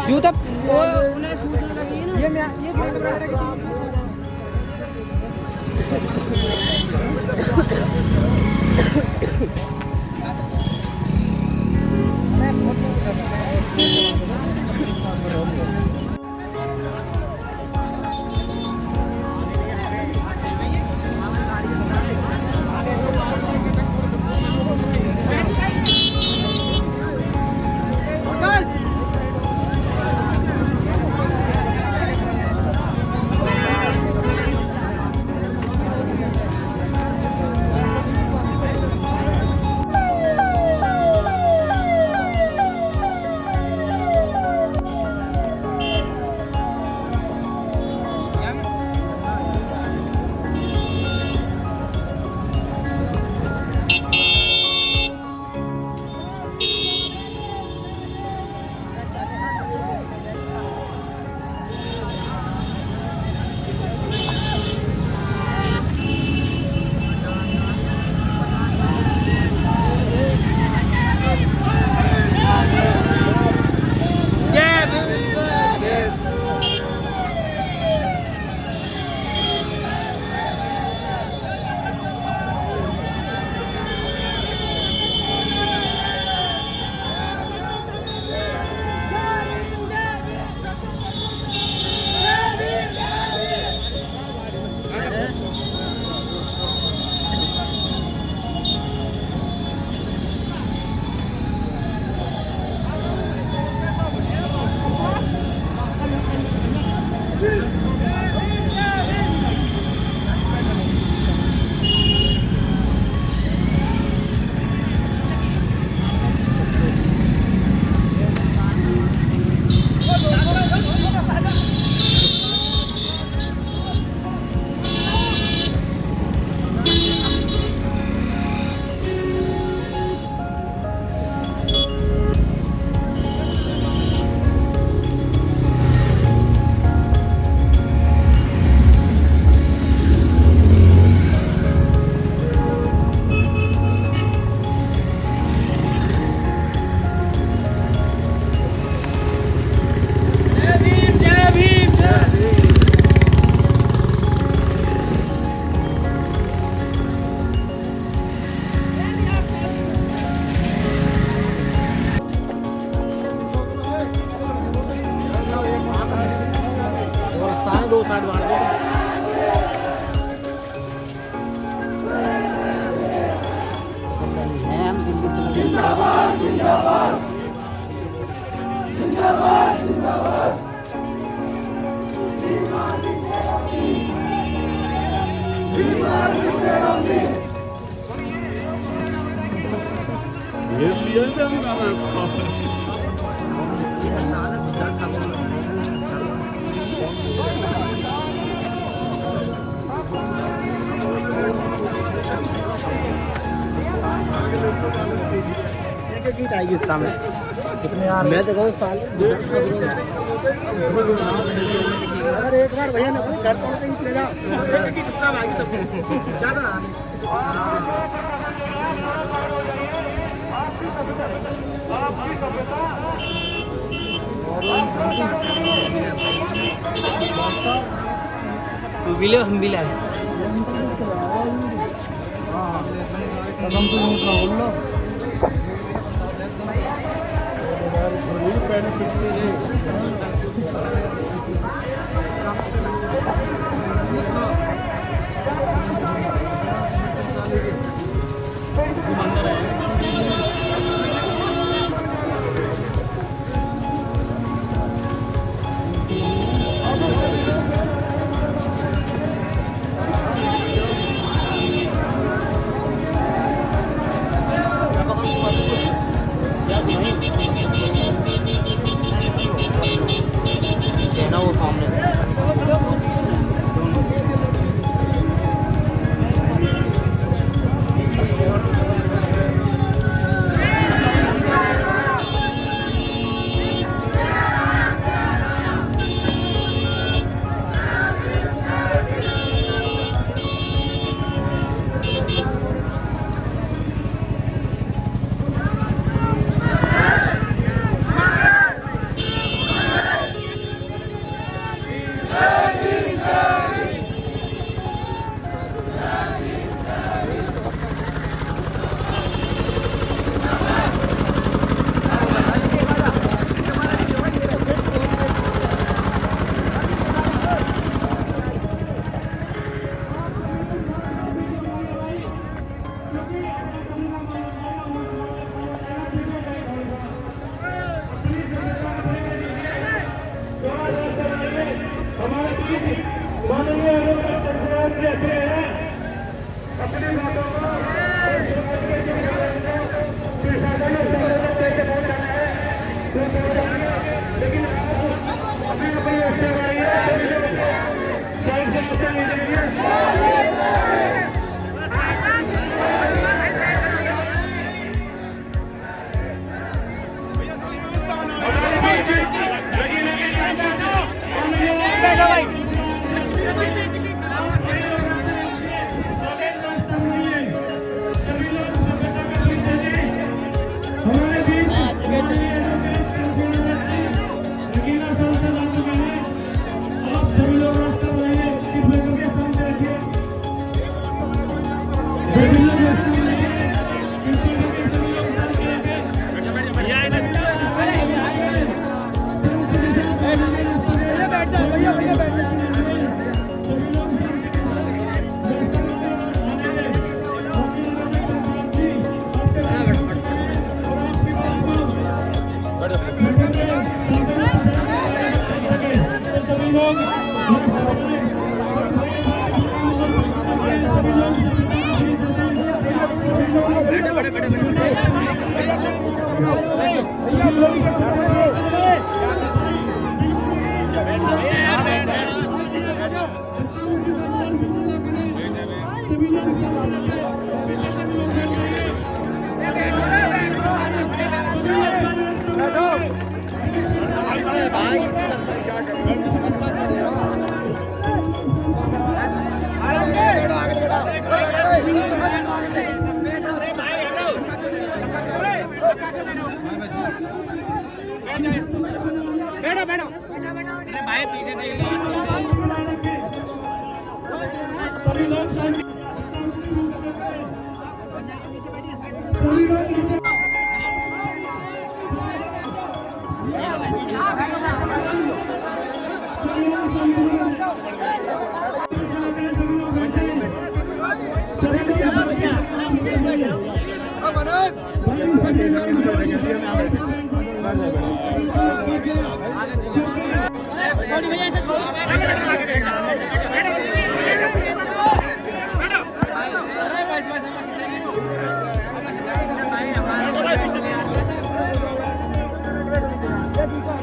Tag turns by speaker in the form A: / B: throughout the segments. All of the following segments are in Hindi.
A: जूता वो उन्हें शूज लगी है ना ये ग्रे कपड़ा दो साइड मार दो हम दिल्ली जिंदाबाद जिंदाबाद जिंदाबाद जिंदाबाद ये लिया गीत आएगी इस समय कितने यार मैं तो कहूँ साल अगर एक बार भैया ना घर तो कहीं ले जाओ एक गीत इस समय आएगी सब ज़्यादा ना तू बिले हम बिला है कदम तो नहीं बोल लो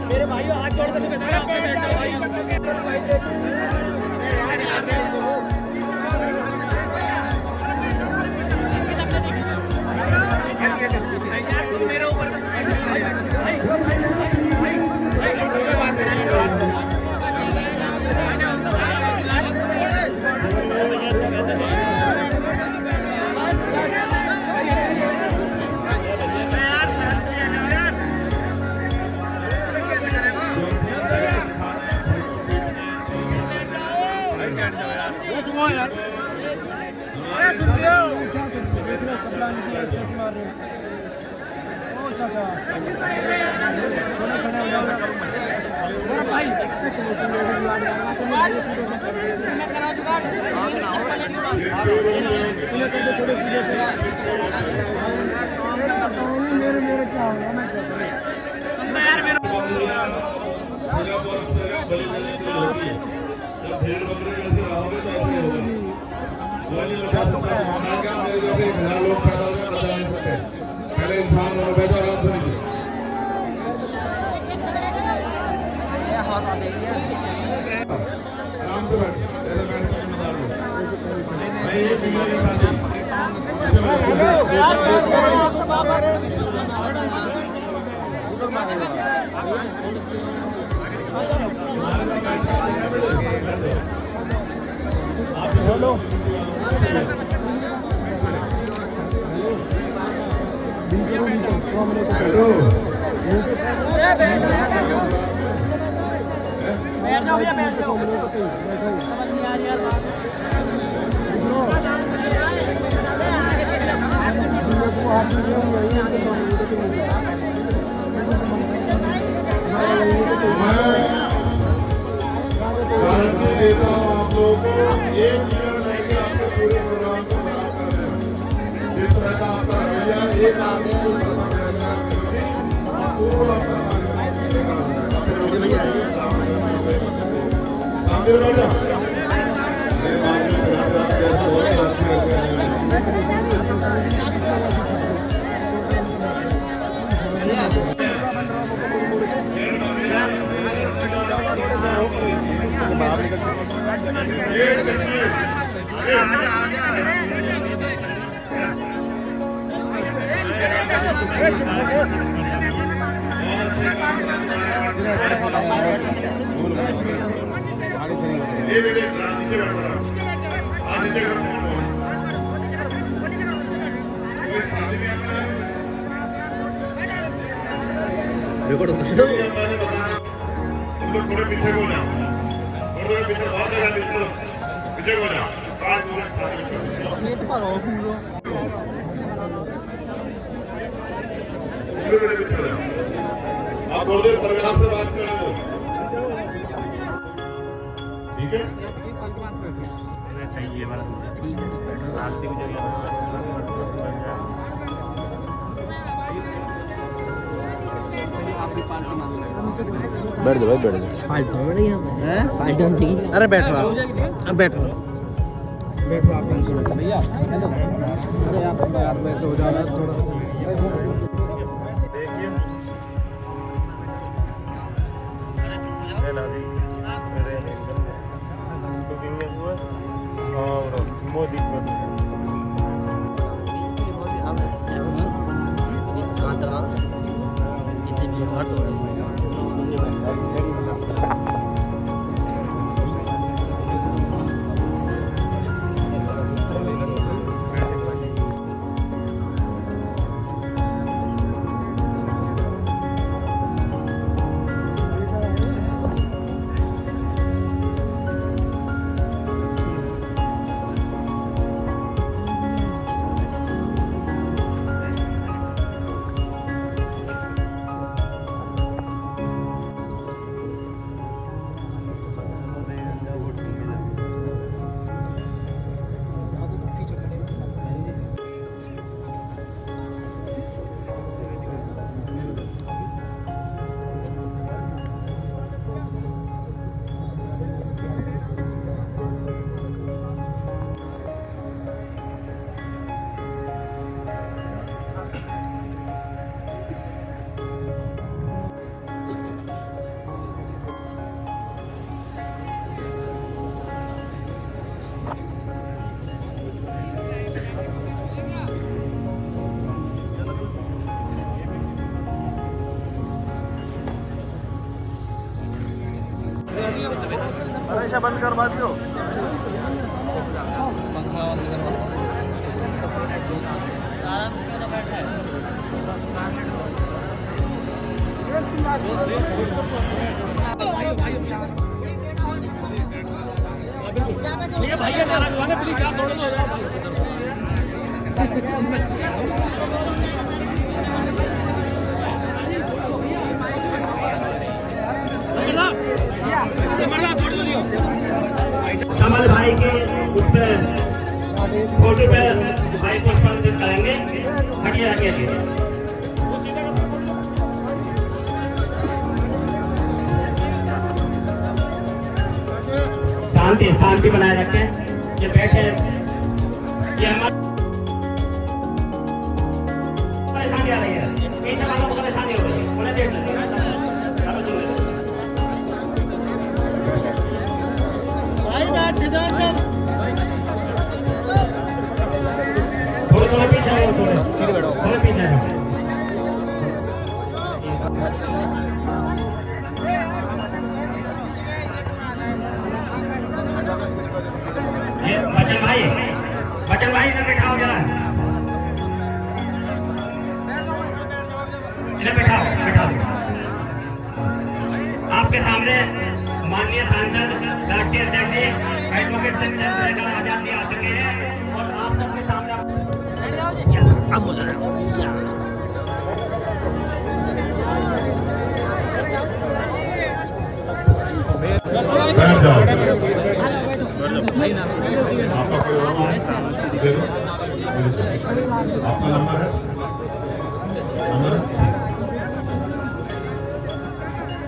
B: मेरे भाई हाथ जोड़ कर बता मेरे ऊपर मेरे क्या होगा मैं
C: पहले इंसान बैठो आराम से लीजिए आराम से बैठ मैं ये सिग्नल के साथ
A: बोलो समझ नहीं आ रही यार
C: गारंटी देता हूँ आप लोगों को 1 मिनट लेके आपके पूरे प्रोग्राम को खराब कर रहे हैं इस तरह का आपका रवैया एक आदमी को करना पड़ेगा पूरा थोड़े पीछे हो जाओ, थोड़े पीछे बहुत जगह पीछे हो जाओ। आप थोड़ी देर परिवार से बात कर लो, ठीक है?
A: सही है हमारा, ठीक है। तो पेट्रोल आलती हुई जगह
D: बैठ दो भाई, बैठ दो। अरे बैठो आप, अब बैठो बैठो आप, टेंशन मत भैया। अरे आप यार वैसे हो जाना थोड़ा।
A: देखिए मोदी हमेशा बंद करवा दियो।
B: भैया नाराज हुआ ना, प्लीज आप थोड़ा सा हो जाओ।
E: कमल भाई के उस फोटो पे भाई को सम्मानित करेंगे। आगे आगे शांति शांति बनाए रखें। ये बैठे, ये हमारे परेशानी आ रही है, पीछे वालों को परेशानी हो रही है, उन्हें देख लें। थोड़े थोड़े पीछे आओ, थोड़े पीछे आओ। ये बचन भाई इधर बैठाओ जरा, इधर बैठाओ बैठाओ। आपके सामने माननीय सांसद राष्ट्रीय अध्यक्ष एडवोकेट आजाद जी आ चुके हैं और आप सबके सामने
C: आपका नंबर है? नंबर है?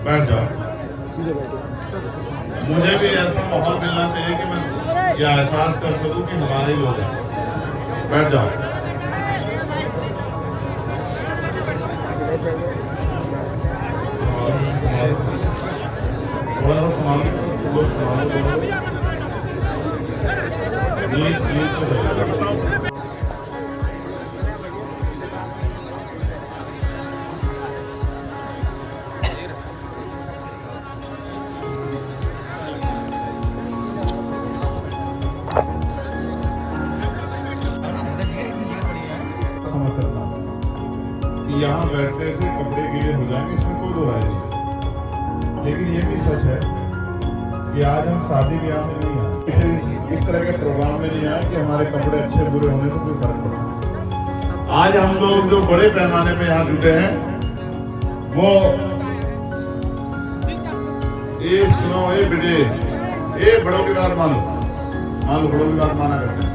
C: बैठ जाओ। मुझे भी ऐसा माहौल मिलना चाहिए कि मैं यह एहसास कर सकूं कि हमारे लोग हैं। बैठ जाओ। थोड़ा सा संभालो, लोग संभालो। ये तो है। समझ सकता हूं कि यहाँ बैठने से कपड़े गीले हो जाएंगे, इसमें कोई दो राय नहीं। लेकिन ये भी सच है कि आज हम शादी ब्याह में नहीं आए, इस तरह के प्रोग्राम में नहीं आए कि हमारे कपड़े अच्छे बुरे होने से कोई फर्क पड़े। आज हम लोग जो बड़े पैमाने पे यहाँ जुटे हैं वो ये सुनो, ये बेटे, ये बड़ों की बात मान लो, बड़ों की बात माना करते हैं।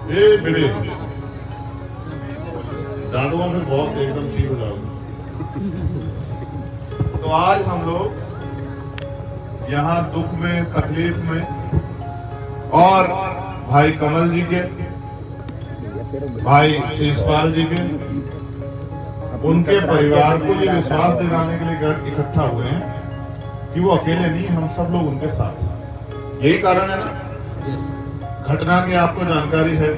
C: ये बेटे डांडुआ में बहुत एकदम ठीक हो जाओगे। तो आज हम लोग यहाँ दुख में, तकलीफ में, और भाई कमल जी के, भाई शीशपाल जी के, उनके परिवार को ये विश्वास दिलाने के लिए इकट्ठा हुए हैं कि वो अकेले नहीं, हम सब लोग उनके साथ हैं। यही कारण है ना। घटना की आपको जानकारी है,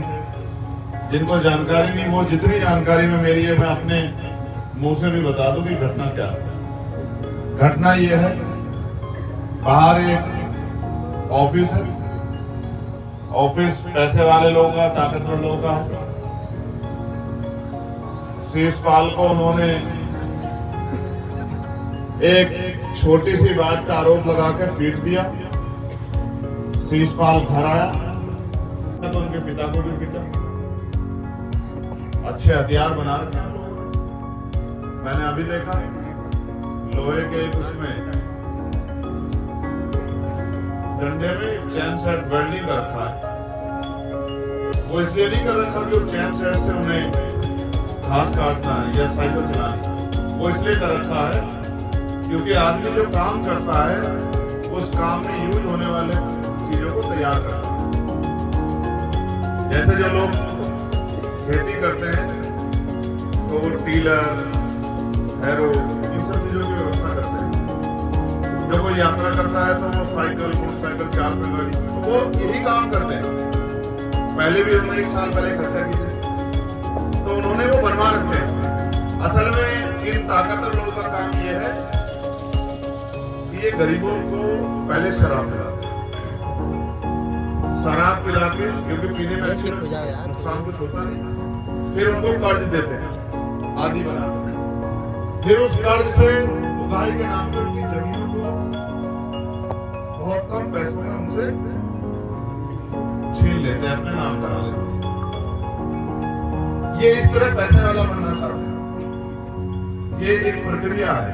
C: जिनको जानकारी नहीं, वो जितनी जानकारी में मेरी है मैं अपने मुंह से भी बता दूं कि घटना क्या है। घटना ये है, बाहर एक ऑफिस है, ऑफिस पैसे वाले लोगों का, ताकतवर लोगों का है। शीशपाल को उन्होंने एक छोटी सी बात का आरोप लगाकर पीट दिया। शीशपाल घर आया तो उनके पिता को भी पीटा। अच्छे हथियार बना रखे हैं लोग। मैंने अभी देखा लोहे के एक उसमें डंडे में चैन सेट वेल्डिंग कर रखा है। वो इसलिए नहीं कर रखा कि वो चैन सेट से उन्हें घास काटना है या साइकिल चलाना है। वो इसलिए कर रखा है क्योंकि आदमी जो काम करता है उस काम में यूज होने वाले चीजों को तैयार करता है। जैसे जो लोग खेती करते हैं तो वो टीलर, हैरो, इन सब चीजों की व्यवस्था करते हैं। जब कोई यात्रा करता है तो वो साइकिल, मोटरसाइकिल, चार पहिया गाड़ी, तो वो यही काम करते हैं। पहले भी उन्होंने 1 साल पहले हत्या की थी, तो उन्होंने वो बनवा रखे हैं। असल में इन ताकतवर लोगों का काम ये है कि ये गरीबों को पहले शराब पिलाते हैं। शराब पिला के, क्योंकि पीने में अच्छे नुकसान कुछ होता नहीं, फिर उनको कर्ज देते हैं, आदि बनाते हैं। फिर उस कर्ज से उगाई के नाम पर उनकी जमीनों को बहुत कम पैसों में उनसे छीन लेते हैं, अपने नाम करा लेते हैं। ये इस तरह पैसे वाला बनना चाहते हैं। ये एक प्रक्रिया है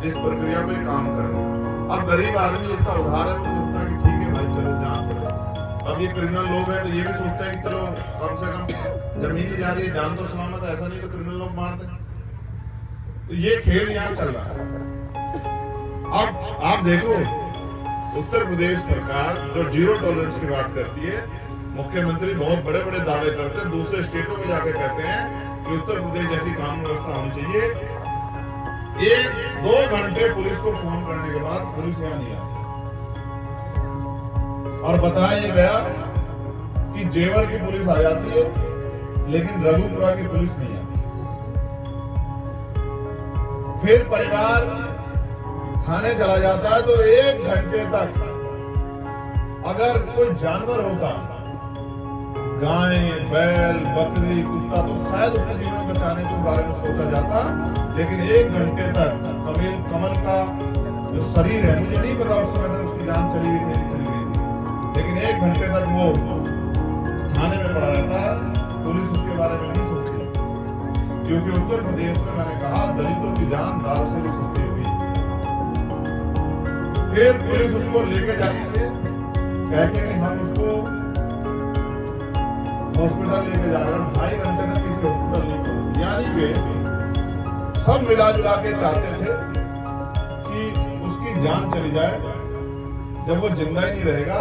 C: जिस प्रक्रिया पे काम कर रहे हैं। अब गरीब आदमी इसका उधार है, वो सोचता है कि ठीक है भाई चलो जान पड़े। अब ये क्रिमिनल लोग हैं तो ये भी सोचते हैं कि चलो कम से कम जमीन ही जा रही है, जान तो सलामत है, ऐसा नहीं तो क्रिमिनल लोग मारते हैं। तो ये खेल यहाँ चल रहा है। अब आप देखो उत्तर प्रदेश सरकार जो जीरो टॉलरेंस की बात करती है, मुख्यमंत्री बहुत बड़े बड़े दावे करते हैं, दूसरे स्टेटों में जाकर कहते हैं कि उत्तर प्रदेश जैसी कानून व्यवस्था होनी चाहिए। 1-2 घंटे पुलिस को फोन करने के बाद पुलिस यहाँ नहीं आती और बताया गया कि जेवर की पुलिस आ जाती है लेकिन रघुपुरा की पुलिस नहीं आती। फिर परिवार थाने चला जाता है तो 1 घंटे तक अगर कोई जानवर होता, गाय, बैल, बकरी, कुत्ता, तो शायद उसके जीवन बचाने के बारे में सोचा जाता, लेकिन 1 घंटे तक कमल का जो शरीर है, मुझे नहीं पता उस समय तक उसकी जान चली गई थी नहीं चली गई थी, लेकिन 1 घंटे तक वो थाने में पड़ा रहता है। पुलिस उसके बारे में नहीं सोचती, क्योंकि उत्तर प्रदेश में मैंने कहा दलितों की जान दाल से भी सस्ती हुई। फिर पुलिस उसको लेके जाती है, कहते हैं हम उसको हॉस्पिटल लेके जा रहे हैं, 2.5 घंटे तक किसी हॉस्पिटल नहीं पहुंचे। यानी कि सब मिला जुला के चाहते थे कि उसकी जान चली जाए। जब वो जिंदा ही नहीं रहेगा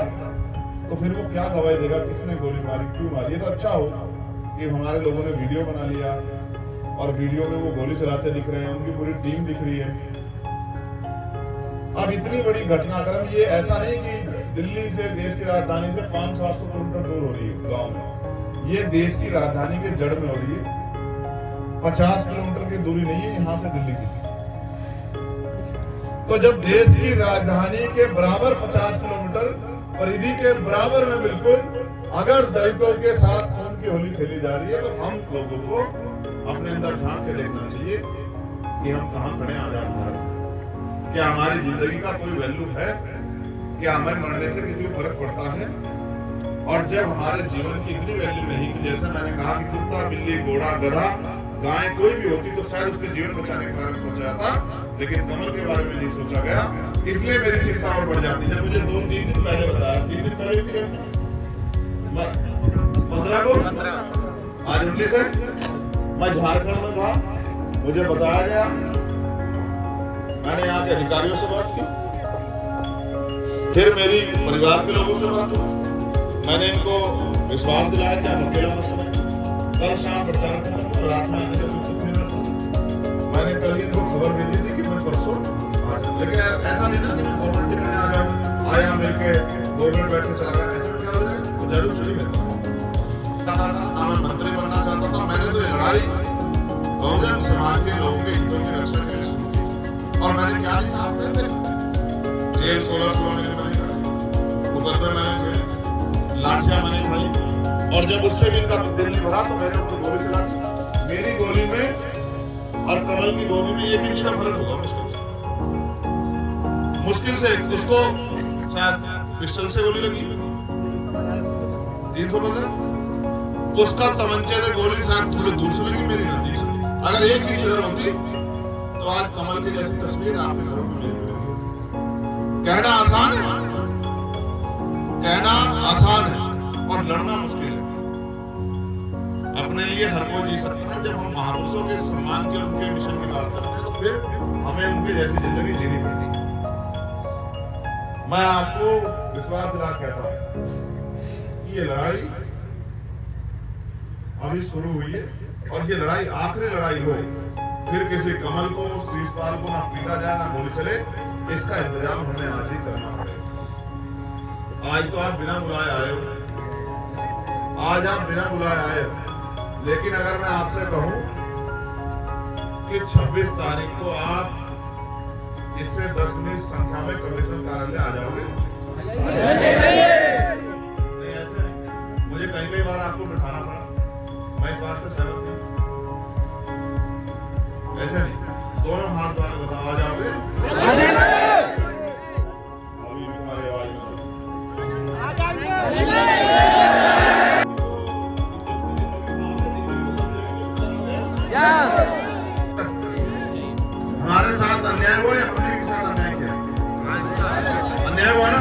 C: तो फिर वो क्या गवाही देगा, किसने गोली मारी, क्यों मारी। ये तो अच्छा हो कि हमारे लोगों ने वीडियो बना लिया और वीडियो में वो गोली चलाते दिख रहे हैं, उनकी पूरी टीम दिख रही है। अब इतनी बड़ी घटनाक्रम, ये ऐसा नहीं कि दिल्ली से, देश की राजधानी से 500-700 किलोमीटर दूर हो रही है गांव में, ये देश की राजधानी के जड़ में हो रही है। 50 किलोमीटर की दूरी नहीं है यहाँ से दिल्ली की। तो जब देश की राजधानी के बराबर 50 किलोमीटर परिधि के बराबर में बिल्कुल अगर दलितों के साथ खून की होली खेली जा रही है, तो हम लोगों को अपने अंदर झांक के देखना चाहिए कि हम कहां खड़े हैं आजाद भारत। क्या हमारी जिंदगी का कोई वैल्यू है? क्या हमें मरने से किसी को फर्क पड़ता है? और जब हमारे जीवन की इतनी वैल्यू नहीं कि जैसा मैंने कहा कि कुत्ता, बिल्ली, घोड़ा, गधा, गाय कोई भी होती तो शायद उसके जीवन बचाने के बारे में सोचा जाता, लेकिन कमल के बारे में नहीं सोचा गया। इसलिए मेरी चिंता और बढ़ जाती। जब मुझे 2-3 दिन पहले बताया, 3 दिन पहले 15 को, आज 19 है, मैं झारखंड में था, मुझे बताया गया, मैंने यहाँ के अधिकारियों से बात की, फिर मेरी परिवार के लोगों से बात की, मैंने इनको विश्वास दिलाया कि आप अकेला मत समझ। कल शाम प्रचार खत्म, रात में आने का मैंने कल ही इनको खबर भेजी थी कि मैं परसों आ जाऊँ। लेकिन ऐसा नहीं ना कि मैं फॉर्मेलिटी करने आ जाऊँ, आया मिलके 2 मिनट बैठ के चला गया, ऐसे क्या हो जाएगा? तो जरूर चली गई। मैं मंत्री बनना चाहता था, मैंने तो ये लड़ाई बहुजन समाज के लोगों के हितों की रक्षा के लिए शुरू की। और मैंने क्या नहीं साफ कहते, जेल 16 महीने मैंने खाई, मुकदमे मैंने झेले, लाठियां मैंने खाई, और जब उससे भी इनका दिल नहीं भरा तो मैंने उनको गोली चला दी। मेरी गोली में और कमल की गोली में 1 इंच का फर्क होगा मुश्किल से। उसको शायद पिस्टल से गोली लगी 315, उसका तमंचे से गोली शायद थोड़ी दूर से लगी, मेरी नजदीक से। अगर 1 इंच इधर होती तो आज कमल की जैसी तस्वीर आपके घरों में मिलेगी। कहना आसान है, कहना आसान है और लड़ना मुश्किल है। अपने लिए हर कोई जी सकता है। जब हम महापुरुषों के सम्मान के, उनके मिशन की बात करते हैं, तो फिर हमें उनकी जैसी जिंदगी जीनी पड़ती है। मैं आपको विश्वास दिला कहता हूं कि ये लड़ाई अभी शुरू हुई है और ये लड़ाई आखिरी लड़ाई हो, फिर किसी कमल को, शीशपाल को ना पीटा जाए, ना गोली चले, इसका इंतजाम हमें आज ही करना पड़ेगा। आज तो आप बिना बुलाए आए हो, आज आप बिना बुलाए आए हो, लेकिन अगर मैं आपसे कहूं कि 26 तारीख को आप इससे 10-20 संख्या में कमिश्नर कार्यालय आ जाओगे? नहीं, ऐसे नहीं। मुझे कई बार आपको बिठाना पड़ा, मैं इस बात से सहमत हूं। ऐसे नहीं, दोनों हाथ वाले बताओ, आ जाओगे? अभी भी तुम्हारी आवाज हमारे साथ अन्याय हुआ या हमने के साथ अन्याय किया? अन्याय हुआ ना,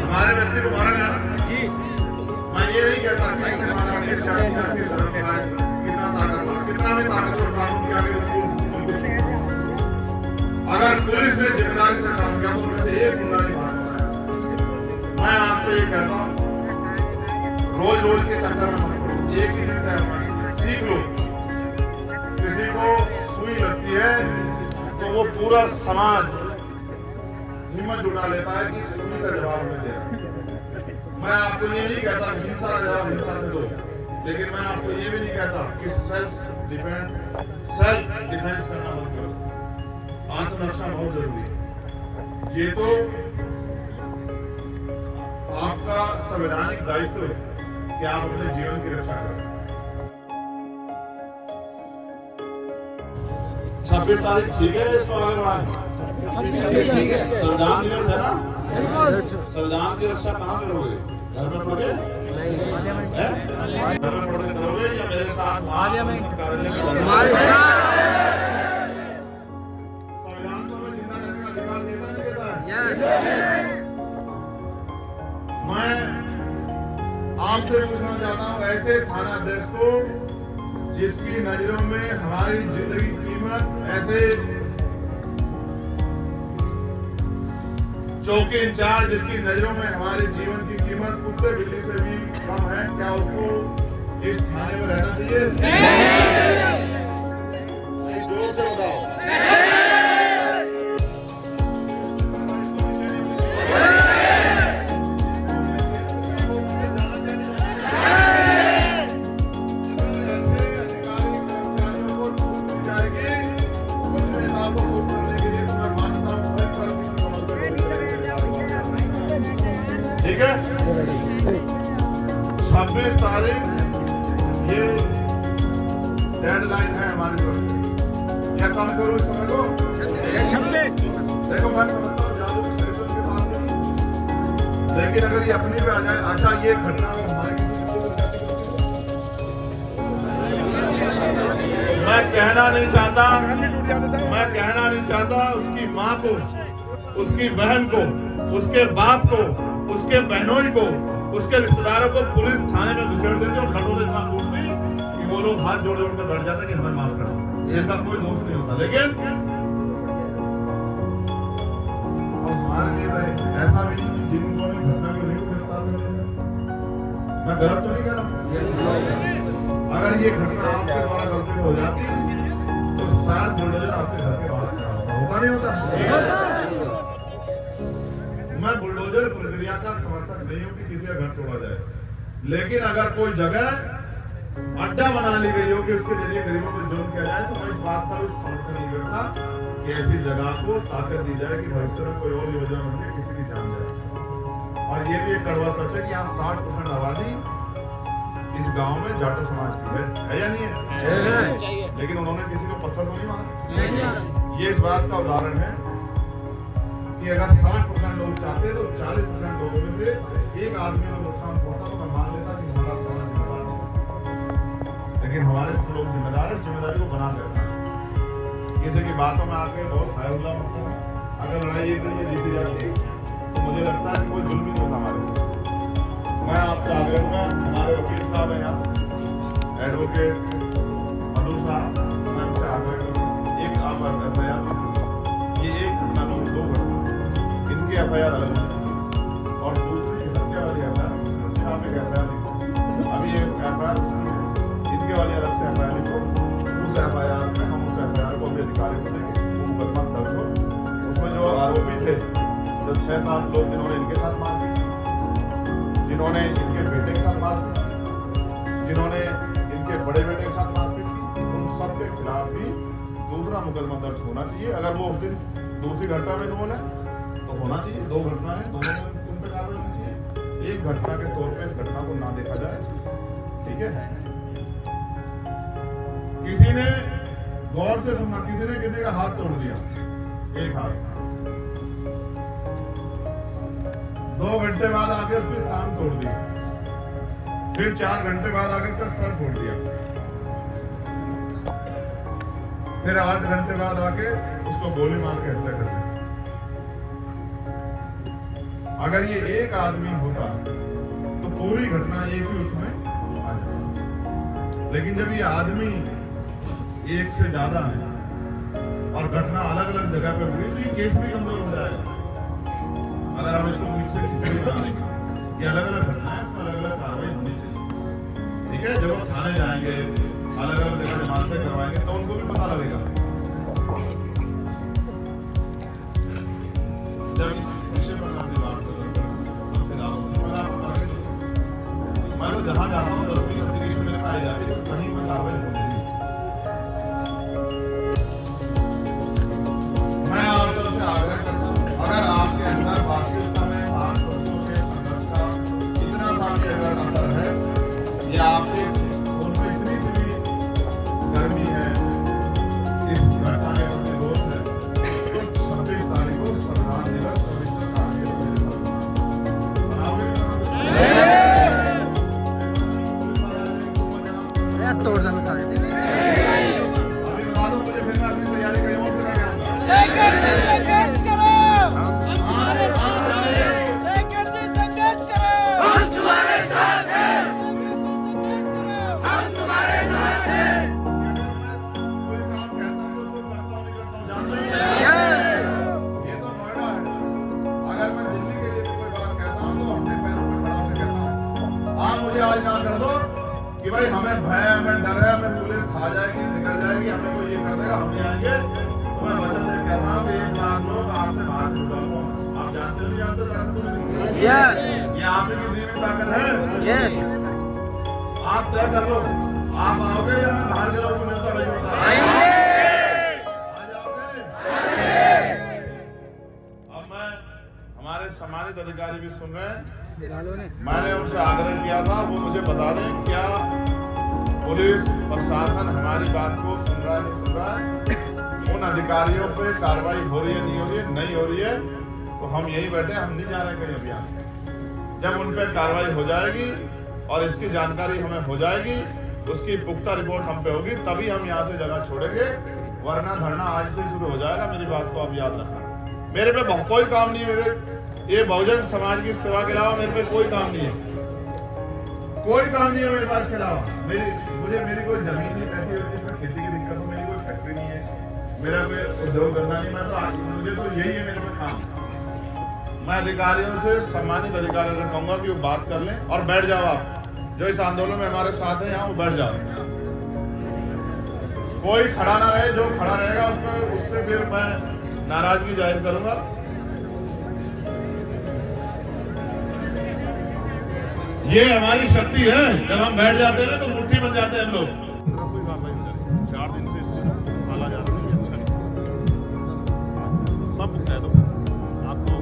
C: हमारे व्यक्ति को मारा गया ना जी। मैं ये नहीं कहता कि इसने मारा, किस जाति का, किस धर्म का है, कितना ताकतवर, कितना भी ताकतवर कानून किया कि अगर पुलिस ने जिम्मेदारी से काम किया तो उनमें से एक गुंडा नहीं मारा। मैं आपसे ये कहता हूँ, रोज के चक्कर में मत पड़ो, एक ही जिंदा है, सीख लो। किसी को सुई लगती है तो वो पूरा समाज हिम्मत जुटा लेता है कि सुई का जवाब हमें देना। मैं आपको ये नहीं कहता कि हिंसा का जवाब हिंसा से दो, लेकिन मैं आपको ये भी नहीं कहता कि सेल्फ डिफेंस करना बंद करो। आत्मरक्षा बहुत जरूरी है। ये तो आपका संवैधानिक दायित्व है कि आप अपने जीवन की रक्षा करें। 26 तारीख ठीक है, इसको आगे बढ़ाएं। संविधान दिवस है ना, संविधान की रक्षा कहाँ करोगे? घर में पढ़ोगे? घर में पढ़ के करोगे या मेरे साथ कार्यालय में? संविधान तो हमें जिंदा रहने का अधिकार देता नहीं देता है? मैं आपसे पूछना चाहता हूं, ऐसे थाना अध्यक्ष को जिसकी नजरों में हमारी जिंदगी की कीमत, ऐसे चौकी इंचार्ज जिसकी नजरों में हमारे जीवन की कीमत कुत्ते बिल्ली से भी कम है, क्या उसको इस थाने में रहना चाहिए? नहीं, जोर से बताओ। ठीक है, 26 तारीख ये डेडलाइन है हमारी तरफ से। क्या काम करो इस समय को?
A: 26।
C: देखो मैं समझता हूँ जादू की तरीकों के बात नहीं, लेकिन अगर ये अपनी पे आ जाए, अच्छा ये घटना अगर हमारी, मैं कहना नहीं चाहता उसकी माँ को, उसकी बहन को, उसके बाप को, उसके बहनोई को, उसके रिश्तेदारों को पुलिस थाने में घुसेड़ देते और लटों से इतना कूटती कि वो लोग हाथ जोड़ जोड़ कर लड़ जाते कि हमें माफ करो। इसका कोई दोष नहीं होता, लेकिन हमारे लिए ऐसा भी नहीं जिनको घटना को नहीं गिरफ्तार करते। मैं गलत तो नहीं कर रहा। अगर ये घटना आपके द्वारा गलती से हो जाती तो शायद बुलडोजर आपके घर के बाहर होता नहीं होता। मैं बुलडोजर प्रक्रिया का समर्थक नहीं हूं कि किसी का घर तोड़ा जाए, लेकिन अगर कोई जगह अड्डा बना ली गई हो कि उसके जरिए गरीबों पर जुल्म किया जाए, तो मैं इस बात का भी समर्थन नहीं करता कि ऐसी जगह को ताकत दी जाए कि भविष्य में कोई और योजना बन के किसी की जान जाए। और ये भी एक कड़वा सच है कि यहाँ 60% आबादी इस गांव में जाटो समाज की है या नहीं है? लेकिन उन्होंने किसी को पत्थर तो नहीं मारा। ये इस बात का उदाहरण है कि अगर 60% लोग चाहते तो 40% लोगों में से एक आदमी को नुकसान पहुंचा तो मैं मान लेता कि हमारा समाज जिम्मेदार है। लेकिन हमारे लोग जिम्मेदार है, जिम्मेदारी को बना देता है। किसी की बातों में आके बहुत हायउल्ला होता है। अगर लड़ाई एक दिन जीती जाती तो मुझे लगता है कि कोई जुल्म नहीं होता हमारे। मैं आपसे आग्रह करूंगा, हमारे वकील साहब हैं यहाँ, एडवोकेट मधु साहब, मैं उनसे आग्रह करूंगा, एक आप FIR, ये एक घटना नहीं, 2 घटना, इनकी FIR अलग होनी और दूसरी हत्या वाली FIR, आप एक FIR लिखो, अभी एक FIR इनके वाली अलग से FIR लिखो, उस FIR में हम उस FIR को अभी अधिकारी को देंगे, वो मुकदमा दर्ज हो। उसमें जो आरोपी थे, जब 6-7 लोग जिन्होंने इनके साथ मार दी, जिन्होंने इनके बेटे के साथ मारपीट की, जिन्होंने इनके बड़े बेटे के साथ मारपीट की, उन सब के खिलाफ भी दूसरा मुकदमा दर्ज होना चाहिए। अगर वो उस दिन दूसरी घटना में इन्वॉल्व है तो होना चाहिए। 2 घटना है, दोनों में उन पर कार्रवाई होनी चाहिए। एक घटना के तौर पे इस घटना को ना देखा जाए, ठीक है? किसी ने गौर से सुनना, किसी ने किसी का हाथ तोड़ दिया, एक हाथ, 2 घंटे बाद आके उसकी टांग तोड़ दी, फिर 4 घंटे बाद आके उसका सर तोड़ दिया, फिर 8 घंटे बाद आके उसको गोली मार के हत्या कर दी। अगर ये एक आदमी होता तो पूरी घटना एक ही उसमें आ जाती, लेकिन जब ये आदमी एक से ज्यादा है और घटना अलग अलग जगह पर हुई तो ये केस भी कमजोर हो जाएगा। अगर हम इसको मिक्सर खिचड़ी बना देंगे, ये अलग अलग घटना है, तो अलग अलग कार्रवाई होनी चाहिए, ठीक है? जब वो थाने जाएंगे, अलग अलग जगह जमानत करवाएंगे तो उनको भी पता लगेगा। जब इस विषय पर मैं अपनी बात करूँ, मैं तो जहाँ जाता हूँ 10वीं एप्लीकेशन मेरे पाई जाती है, तो कहीं पर कार्रवाई होती है। मैं आप सबसे आग्रह करता हूँ, अगर आपके अंदर वास्तविकता में 5 वर्षों के संघर्ष का इतना सा भी अगर असर है या आपके उनमें इतनी सी भी गर्मी है, इस घटना के प्रति रोष है, तो 26 तारीख को संविधान दिवस
D: तोड़ देना सारे दिन।
C: अभी बता दो मुझे, फिर मैं अपनी तैयारी कहीं और से करूँ। आज ना कर दो कि भाई हमें भय है, हमें डर है, हमें पुलिस खा जाएगी, निकल जाएगी, हमें कोई ये कर देगा, हम नहीं आएंगे। तो मैं वचन से कह रहा हूँ कि 1 लाख लोग आपसे बाहर निकलो। आप जानते हो नहीं जानते ताकत?
D: यस
C: ये आप ही की दी हुई ताकत है।
D: यस
C: आप तय कर लो, आप आओगे या मैं बाहर के लोगों को मिलता नहीं होता? आ जाओगे? अब मैं, हमारे सम्मानित अधिकारी भी सुन रहे हैं, मैंने उनसे आग्रह किया था वो मुझे बता दें क्या पुलिस प्रशासन हमारी बात को सुन रहा है, नहीं सुन रहा है, उन अधिकारियों पे कार्रवाई हो रही है, नहीं हो रही है, नहीं हो रही है तो हम यही बैठे, हम नहीं जा रहे कहीं अभियान। जब उन पर कार्रवाई हो जाएगी और इसकी जानकारी हमें हो जाएगी, उसकी पुख्ता रिपोर्ट हम पे होगी, तभी हम यहाँ से जगह छोड़ेंगे, वरना धरना आज से शुरू हो जाएगा। मेरी बात को आप याद रखना। मेरे पे कोई काम नहीं है, मेरे ये बहुजन समाज की सेवा के अलावा मेरे पे कोई काम नहीं है, कोई काम नहीं है मेरे पास के अलावा। मेरी कोई जमीन नहीं, पैसे होती है, खेती की दिक्कत हो, मेरी कोई फैक्ट्री नहीं है, मेरा कोई उद्योग धंधा नहीं। मैं तो मुझे तो यही है मेरे पे काम। मैं अधिकारियों से, सम्मानित अधिकारियों से कहूंगा कि वो बात कर लें और बैठ जाओ। आप जो इस आंदोलन में हमारे साथ हैं यहाँ, वो बैठ जाओ, कोई खड़ा ना रहे। जो खड़ा रहेगा उससे फिर मैं नाराजगी जाहिर करूंगा। ये हमारी शक्ति है, जब हम बैठ जाते हैं ना तो मुट्ठी बन जाते हैं हम लोग। 4 दिन से इसको पाला जा रहा है, अच्छा नहीं, सब कह दो आप लोग,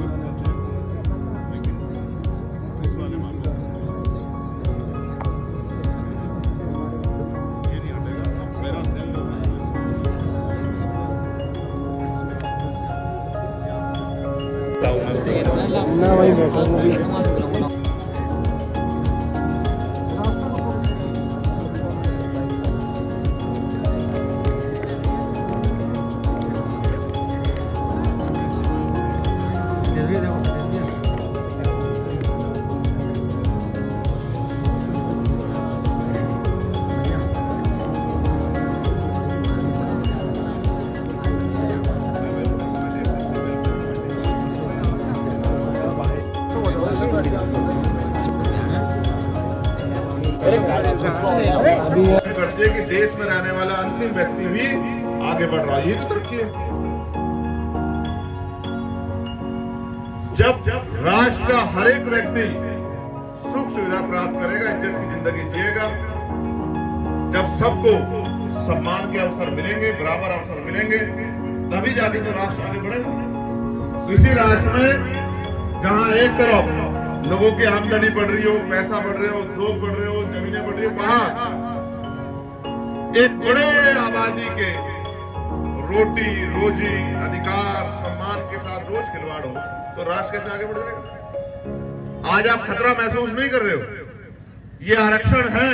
C: लेकिन इस वाले मामले ये नहीं हटेगा। मेरा दिल
D: ना वही बैठा
C: करती है कि देश में रहने वाला अंतिम व्यक्ति भी आगे बढ़ रहा है। ये तो तरक्की है। जब राष्ट्र का हर एक व्यक्ति सुख सुविधा प्राप्त करेगा, इज्जत की जिंदगी जिएगा, जब सबको सम्मान के अवसर मिलेंगे, बराबर अवसर मिलेंगे, तभी जाके तो राष्ट्र आगे बढ़ेगा। इसी राष्ट्र में जहां एक तरफ लोगों की आमदनी बढ़ रही हो, पैसा बढ़ रहे हो, उद्योग बढ़ रहे हो, जमीनें बढ़ रही हो, वहां एक बड़े आबादी के रोटी रोजी अधिकार सम्मान के साथ रोज खिलवाड़ हो तो राष्ट्र कैसे आगे बढ़ जाएगा? आज आप खतरा महसूस नहीं कर रहे हो। ये आरक्षण है